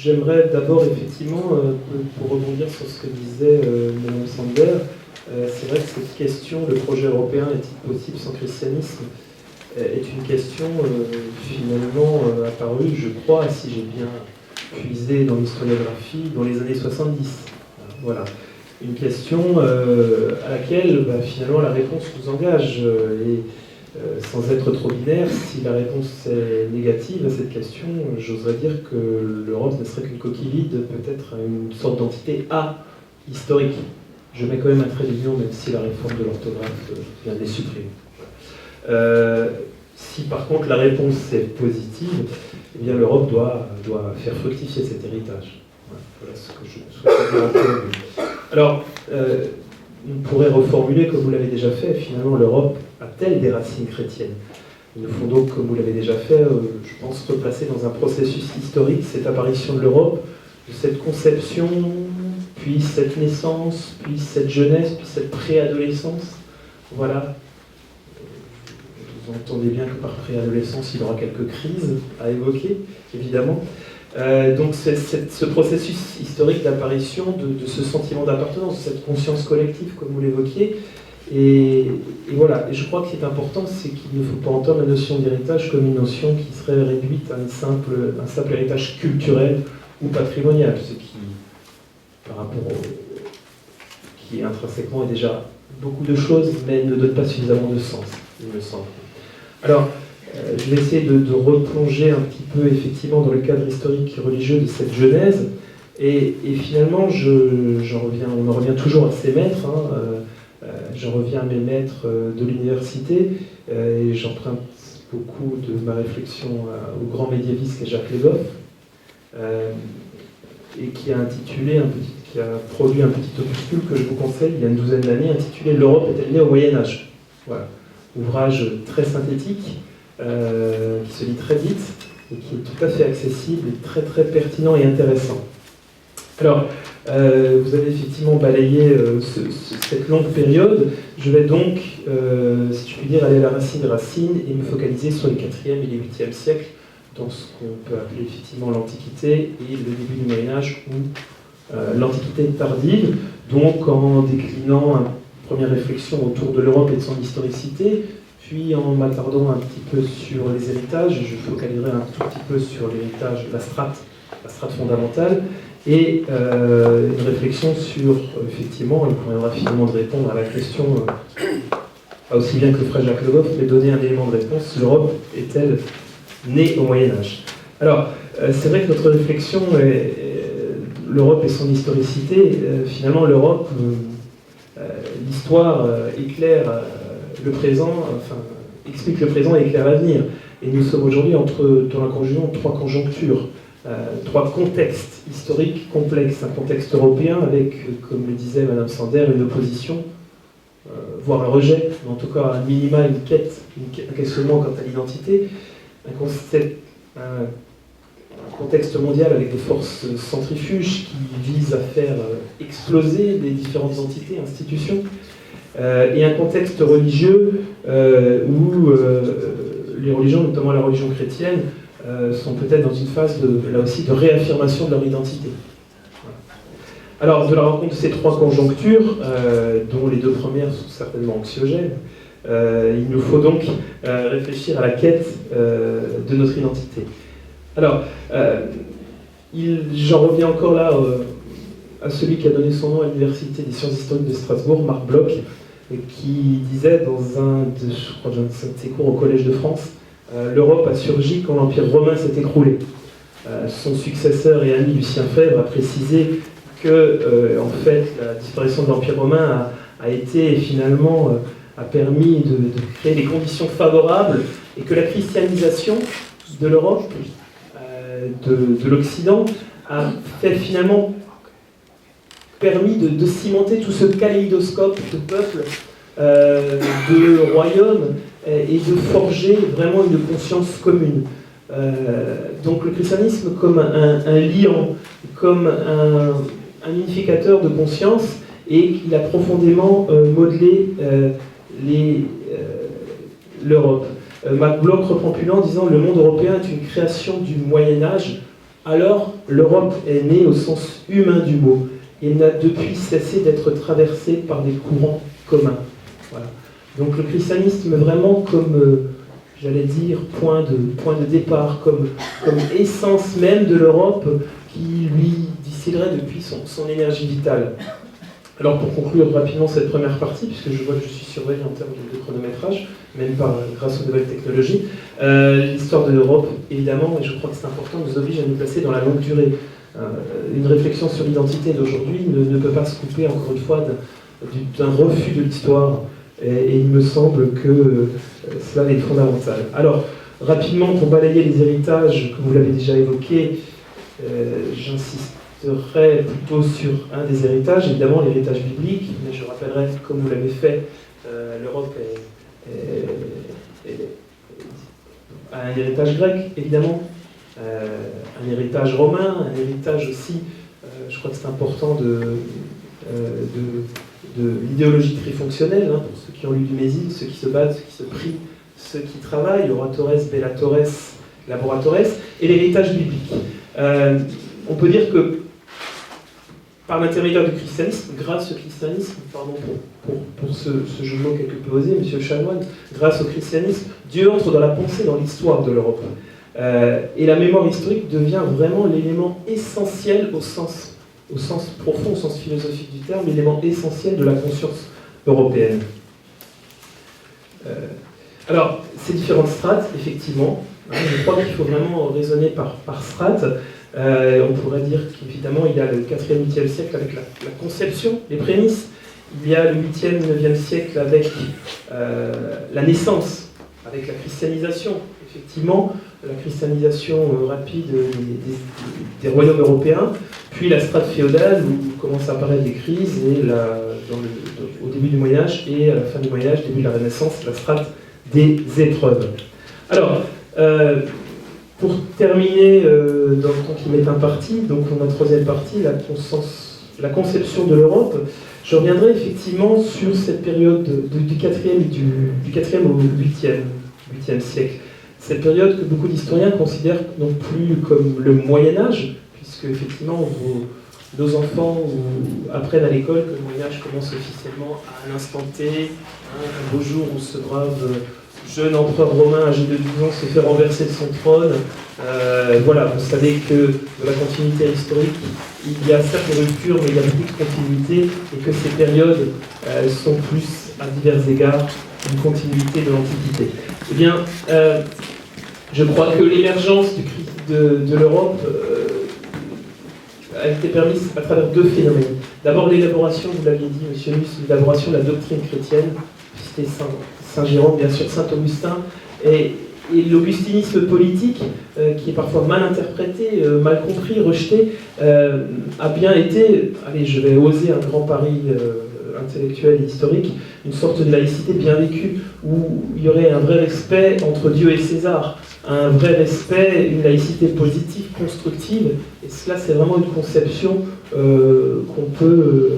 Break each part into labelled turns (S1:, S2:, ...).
S1: j'aimerais d'abord, effectivement, pour rebondir sur ce que disait Mme Sander, c'est vrai que cette question, le projet européen est-il possible sans christianisme, est une question finalement apparue, je crois, si j'ai bien puisé dans l'historiographie, dans les années 70. Voilà. Une question à laquelle finalement la réponse nous engage. Et sans être trop binaire, si la réponse est négative à cette question, j'oserais dire que l'Europe ne serait qu'une coquille vide, peut-être une sorte d'entité historique. Je mets quand même un trait d'union, même si la réforme de l'orthographe vient de les supprimer. Si par contre la réponse est positive, eh bien l'Europe doit faire fructifier cet héritage. Voilà ce que je souhaite dire en premier. Alors, on pourrait reformuler comme vous l'avez déjà fait, finalement l'Europe a-t-elle des racines chrétiennes? Il nous faut donc, comme vous l'avez déjà fait, je pense, replacer dans un processus historique cette apparition de l'Europe, de cette conception, puis cette naissance, puis cette jeunesse, puis cette préadolescence. Voilà. Vous entendez bien que par préadolescence, il y aura quelques crises à évoquer, évidemment. Donc c'est ce processus historique d'apparition de ce sentiment d'appartenance, de cette conscience collective, comme vous l'évoquiez. Et voilà, et je crois que ce qui est important, c'est qu'il ne faut pas entendre la notion d'héritage comme une notion qui serait réduite à un simple héritage culturel ou patrimonial, ce qui, par rapport qui intrinsèquement est déjà beaucoup de choses, mais ne donne pas suffisamment de sens, il me semble. Alors, je vais essayer de replonger un petit peu effectivement dans le cadre historique religieux de cette Genèse, et finalement, on en revient toujours à ces maîtres, j'en reviens à mes maîtres de l'université, et j'emprunte beaucoup de ma réflexion au grand médiéviste qui est Jacques Le Goff, et qui a produit un petit opuscule que je vous conseille il y a une douzaine d'années, intitulé « L'Europe est-elle née au Moyen-Âge ?» Voilà. Ouvrage très synthétique, qui se lit très vite, et qui est tout à fait accessible, et très très pertinent et intéressant. Alors, vous avez effectivement balayé cette longue période. Je vais donc, si je puis dire, aller à la racine des racines et me focaliser sur les 4e et les 8e siècles, dans ce qu'on peut appeler effectivement l'Antiquité et le début du Moyen-Âge, ou l'Antiquité tardive, donc en déclinant une première réflexion autour de l'Europe et de son historicité, puis en m'attardant un petit peu sur les héritages, je focaliserai un tout petit peu sur l'héritage, la strate fondamentale, et une réflexion sur, effectivement, il conviendra finalement de répondre à la question, pas aussi bien que le frère Jacques Le Goff, mais donner un élément de réponse, l'Europe est-elle née au Moyen-Âge? Alors, c'est vrai que notre réflexion, l'Europe et son historicité, finalement l'Europe, l'histoire éclaire le présent, explique le présent et éclaire l'avenir. Et nous sommes aujourd'hui dans la conjonction de 3 conjonctures. 3 contextes historiques complexes. Un contexte européen avec, comme le disait Mme Sander, une opposition, voire un rejet, mais en tout cas un minima, une quête, un questionnement quant à l'identité. Un contexte mondial avec des forces centrifuges qui visent à faire exploser les différentes entités, institutions. Et un contexte religieux où les religions, notamment la religion chrétienne, sont peut-être dans une phase là aussi de réaffirmation de leur identité. Voilà. Alors, de la rencontre de ces 3 conjonctures, dont les 2 premières sont certainement anxiogènes, il nous faut donc réfléchir à la quête de notre identité. Alors, j'en reviens encore là à celui qui a donné son nom à l'Université des sciences historiques de Strasbourg, Marc Bloch, qui disait dans un de ses cours au Collège de France, l'Europe a surgi quand l'Empire romain s'est écroulé. Son successeur et ami Lucien Febvre a précisé que, en fait, la disparition de l'Empire romain a été finalement a permis de créer des conditions favorables et que la christianisation de l'Europe, de l'Occident, a fait finalement permis de cimenter tout ce kaléidoscope de peuples, de royaumes, et de forger vraiment une conscience commune. Donc le christianisme comme un liant, comme un unificateur de conscience, et il a profondément modelé l'Europe. Marc Bloch reprend plus loin en disant « Le monde européen est une création du Moyen-Âge alors l'Europe est née au sens humain du mot et n'a depuis cessé d'être traversée par des courants communs. Voilà. Donc le christianisme vraiment comme, j'allais dire, point de départ, comme essence même de l'Europe qui lui distillerait depuis son énergie vitale. Alors pour conclure rapidement cette première partie, puisque je vois que je suis surveillé en termes de chronométrage, même grâce aux nouvelles technologies, l'histoire de l'Europe, évidemment, et je crois que c'est important, nous oblige à nous placer dans la longue durée. Une réflexion sur l'identité d'aujourd'hui ne peut pas se couper, encore une fois, d'un refus de l'histoire, et il me semble que cela est fondamental. Alors, rapidement, pour balayer les héritages, comme vous l'avez déjà évoqué, j'insisterai plutôt sur un des héritages, évidemment l'héritage biblique, mais je rappellerai, comme vous l'avez fait, l'Europe a un héritage grec, évidemment, un héritage romain, un héritage aussi, je crois que c'est important de l'idéologie trifonctionnelle, hein, pour ceux qui ont lu du Mésil, ceux qui se battent, ceux qui se prient, ceux qui travaillent, oratores, bellatores, laboratores, et l'héritage biblique. On peut dire que par l'intermédiaire du christianisme, grâce au christianisme, pardon pour ce jeu de mots quelque peu osé, M. Chanoine, grâce au christianisme, Dieu entre dans la pensée, dans l'histoire de l'Europe. Et la mémoire historique devient vraiment l'élément essentiel au sens profond, au sens philosophique du terme, l'élément essentiel de la conscience européenne. Alors, ces différentes strates, effectivement, hein, je crois qu'il faut vraiment raisonner par strates. On pourrait dire qu'évidemment, il y a le 4e, 8e siècle avec la conception, les prémices. Il y a le 8e, 9e siècle avec la naissance, avec la christianisation. Effectivement, la christianisation rapide des royaumes européens, puis la strate féodale où commencent à apparaître des crises, et au début du Moyen-Âge et à la fin du Moyen-Âge, début de la Renaissance, la strate des épreuves. Alors, pour terminer dans le temps qui m'est imparti, donc dans la troisième partie, la conception de l'Europe, je reviendrai effectivement sur cette période du 4e au 8e siècle. Cette période que beaucoup d'historiens considèrent non plus comme le Moyen-Âge, puisque effectivement nos enfants apprennent à l'école que le Moyen-Âge commence officiellement à un instant T, un beau jour où ce brave jeune empereur romain âgé de 12 ans se fait renverser de son trône. Voilà, vous savez que de la continuité historique, il y a certes des ruptures, mais il y a beaucoup de continuité, et que ces périodes sont plus, à divers égards, une continuité de l'Antiquité. Eh bien, je crois que l'émergence de l'Europe a été permise à travers deux phénomènes. D'abord, l'élaboration, vous l'aviez dit, monsieur Luce, l'élaboration de la doctrine chrétienne, c'était Saint Jérôme, bien sûr, Saint Augustin, et l'augustinisme politique, qui est parfois mal interprété, mal compris, rejeté, a bien été, allez, je vais oser un grand pari intellectuel et historique, une sorte de laïcité bien vécue, où il y aurait un vrai respect entre Dieu et César, un vrai respect, une laïcité positive, constructive, et cela c'est vraiment une conception qu'on peut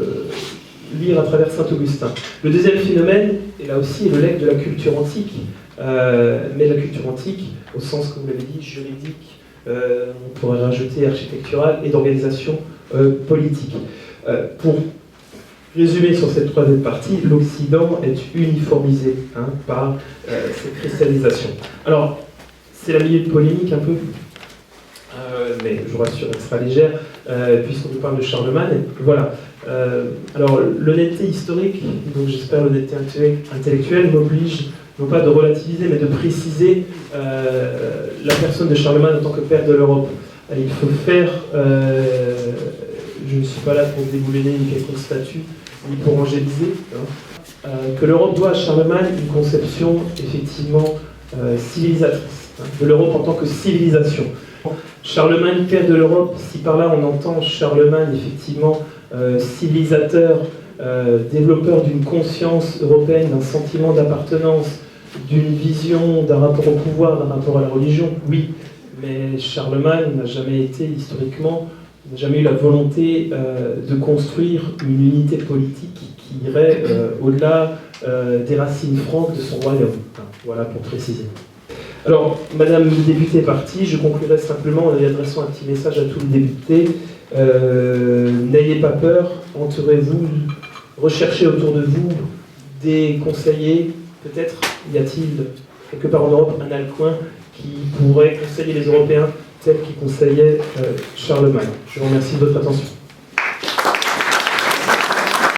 S1: lire à travers Saint Augustin. Le deuxième phénomène, et là aussi, est le legs de la culture antique, mais la culture antique, au sens, comme vous l'avez dit, juridique, on pourrait rajouter architecturale et d'organisation politique. Pour résumer sur cette troisième partie, l'Occident est uniformisé par cette cristallisation. Alors, c'est la milieu de polémique un peu, mais je vous rassure, elle sera légère, puisqu'on nous parle de Charlemagne. Voilà. Alors, l'honnêteté historique, donc j'espère l'honnêteté intellectuelle, m'oblige non pas de relativiser, mais de préciser la personne de Charlemagne en tant que père de l'Europe. Il faut faire, je ne suis pas là pour déboulonner une quelconque statue, ni pour angéliser, que l'Europe doit à Charlemagne une conception effectivement civilisatrice, de l'Europe en tant que civilisation. Charlemagne, père de l'Europe, si par là on entend Charlemagne effectivement civilisateur, développeur d'une conscience européenne, d'un sentiment d'appartenance, d'une vision, d'un rapport au pouvoir, d'un rapport à la religion, oui, mais Charlemagne n'a jamais été historiquement, n'a jamais eu la volonté de construire une unité politique qui irait au-delà des racines franques de son royaume. Voilà pour préciser. Alors, Madame le député est partie, je conclurai simplement en lui adressant un petit message à tous les députés. N'ayez pas peur, entourez-vous, recherchez autour de vous des conseillers. Peut-être y a-t-il quelque part en Europe un Alcuin qui pourrait conseiller les Européens tel qu'il conseillait Charlemagne. Je vous remercie de votre attention.